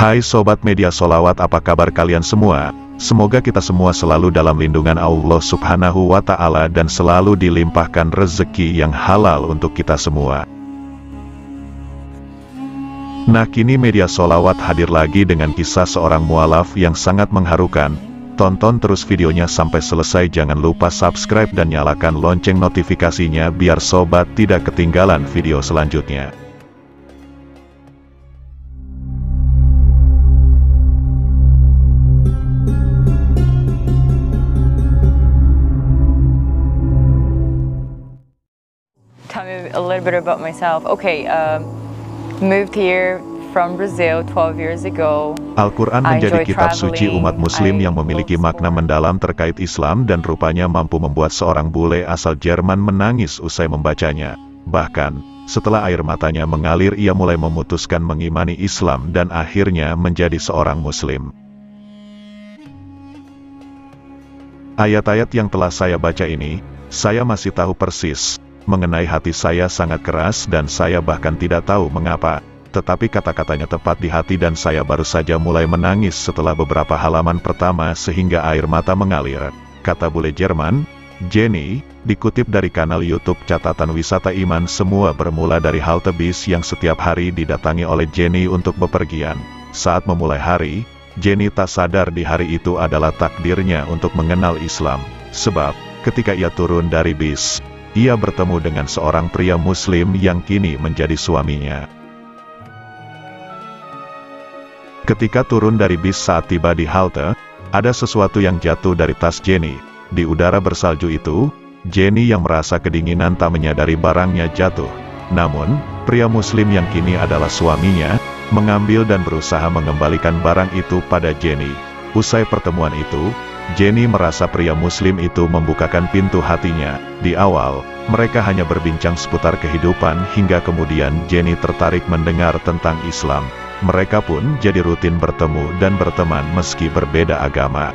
Hai Sobat Media Sholawat, apa kabar kalian semua? Semoga kita semua selalu dalam lindungan Allah Subhanahu wa Ta'ala dan selalu dilimpahkan rezeki yang halal untuk kita semua. Nah, kini Media Sholawat hadir lagi dengan kisah seorang mualaf yang sangat mengharukan. Tonton terus videonya sampai selesai, jangan lupa subscribe dan nyalakan lonceng notifikasinya biar sobat tidak ketinggalan video selanjutnya. Tell me a little bit about myself. Okay, moved here from Brazil 12 years ago. Al-Quran menjadi kitab suci umat muslim yang memiliki makna mendalam terkait Islam dan rupanya mampu membuat seorang bule asal Jerman menangis usai membacanya. Bahkan, setelah air matanya mengalir, ia mulai memutuskan mengimani Islam dan akhirnya menjadi seorang muslim. Ayat-ayat yang telah saya baca ini, saya masih tahu persis. Mengenai hati saya sangat keras dan saya bahkan tidak tahu mengapa. Tetapi kata-katanya tepat di hati dan saya baru saja mulai menangis setelah beberapa halaman pertama sehingga air mata mengalir. Kata bule Jerman, Jenny, dikutip dari kanal YouTube Catatan Wisata Iman. Semua bermula dari halte bis yang setiap hari didatangi oleh Jenny untuk bepergian. Saat memulai hari, Jenny tak sadar di hari itu adalah takdirnya untuk mengenal Islam. Sebab, ketika ia turun dari bis, ia bertemu dengan seorang pria muslim yang kini menjadi suaminya. Ketika turun dari bis saat tiba di halte, ada sesuatu yang jatuh dari tas Jenny. Di udara bersalju itu, Jenny yang merasa kedinginan tak menyadari barangnya jatuh. Namun, pria muslim yang kini adalah suaminya, mengambil dan berusaha mengembalikan barang itu pada Jenny. Usai pertemuan itu, Jenny merasa pria muslim itu membukakan pintu hatinya. Di awal, mereka hanya berbincang seputar kehidupan hingga kemudian Jenny tertarik mendengar tentang Islam. Mereka pun jadi rutin bertemu dan berteman meski berbeda agama.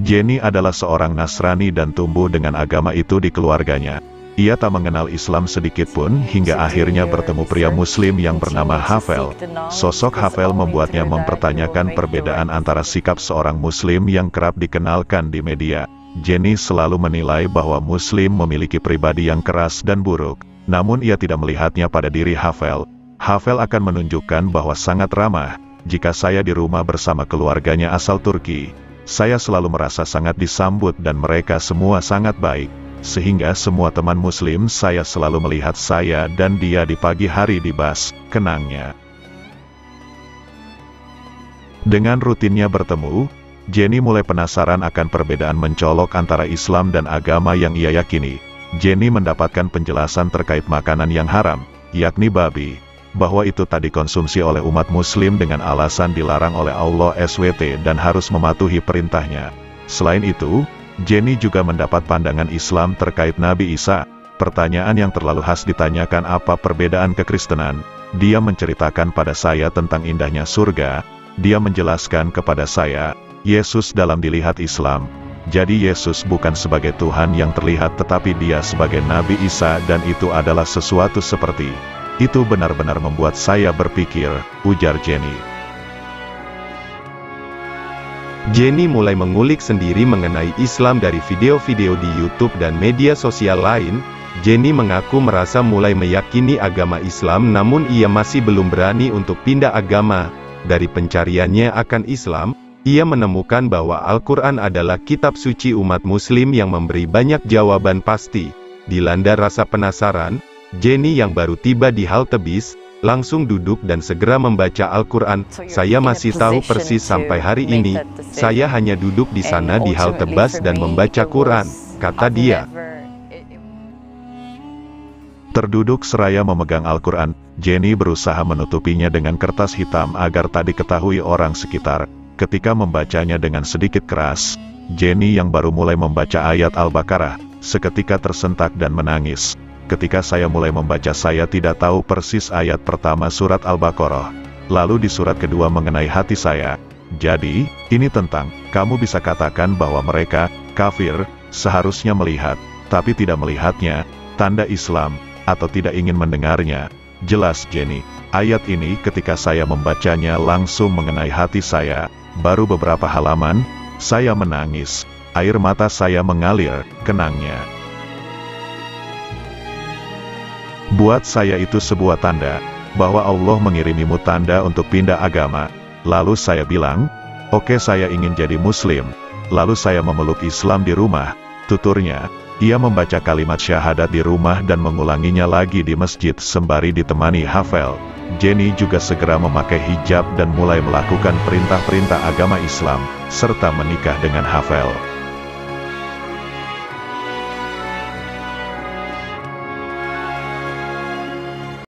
Jenny adalah seorang Nasrani dan tumbuh dengan agama itu di keluarganya. Ia tak mengenal Islam sedikit pun hingga akhirnya bertemu pria muslim yang bernama Havel. Sosok Havel membuatnya mempertanyakan perbedaan antara sikap seorang muslim yang kerap dikenalkan di media. Jenny selalu menilai bahwa muslim memiliki pribadi yang keras dan buruk, namun ia tidak melihatnya pada diri Havel. Havel akan menunjukkan bahwa sangat ramah. Jika saya di rumah bersama keluarganya asal Turki, saya selalu merasa sangat disambut dan mereka semua sangat baik. Sehingga semua teman muslim saya selalu melihat saya dan dia di pagi hari di bus, kenangnya. Dengan rutinnya bertemu, Jenny mulai penasaran akan perbedaan mencolok antara Islam dan agama yang ia yakini. Jenny mendapatkan penjelasan terkait makanan yang haram, yakni babi, bahwa itu tak dikonsumsi oleh umat muslim dengan alasan dilarang oleh Allah SWT dan harus mematuhi perintahnya. Selain itu, Jenny juga mendapat pandangan Islam terkait Nabi Isa. Pertanyaan yang terlalu khas ditanyakan, apa perbedaan kekristenan? Dia menceritakan pada saya tentang indahnya surga. Dia menjelaskan kepada saya, Yesus dalam dilihat Islam. Jadi Yesus bukan sebagai Tuhan yang terlihat tetapi dia sebagai Nabi Isa dan itu adalah sesuatu seperti itu. Benar-benar membuat saya berpikir, ujar Jenny. Jenny mulai mengulik sendiri mengenai Islam dari video-video di YouTube dan media sosial lain. Jenny mengaku merasa mulai meyakini agama Islam namun ia masih belum berani untuk pindah agama. Dari pencariannya akan Islam, ia menemukan bahwa Al-Quran adalah kitab suci umat muslim yang memberi banyak jawaban pasti. Dilanda rasa penasaran, Jenny yang baru tiba di halte bis, langsung duduk dan segera membaca Al-Quran. Saya masih tahu persis sampai hari ini, saya hanya duduk di sana di halte bus dan membaca Quran, kata dia. Terduduk seraya memegang Al-Quran, Jenny berusaha menutupinya dengan kertas hitam agar tak diketahui orang sekitar. Ketika membacanya dengan sedikit keras, Jenny yang baru mulai membaca ayat Al-Baqarah, seketika tersentak dan menangis. Ketika saya mulai membaca saya tidak tahu persis ayat pertama surat Al-Baqarah. Lalu di surat kedua mengenai hati saya. Jadi, ini tentang, kamu bisa katakan bahwa mereka, kafir, seharusnya melihat, tapi tidak melihatnya, tanda Islam, atau tidak ingin mendengarnya. Jelas Jenny, ayat ini ketika saya membacanya langsung mengenai hati saya. Baru beberapa halaman, saya menangis. Air mata saya mengalir, kenangnya. Buat saya itu sebuah tanda, bahwa Allah mengirimimu tanda untuk pindah agama. Lalu saya bilang, oke, saya ingin jadi Muslim. Lalu saya memeluk Islam di rumah. Tuturnya, ia membaca kalimat syahadat di rumah dan mengulanginya lagi di masjid sembari ditemani hafal. Jenny juga segera memakai hijab dan mulai melakukan perintah-perintah agama Islam, serta menikah dengan hafal.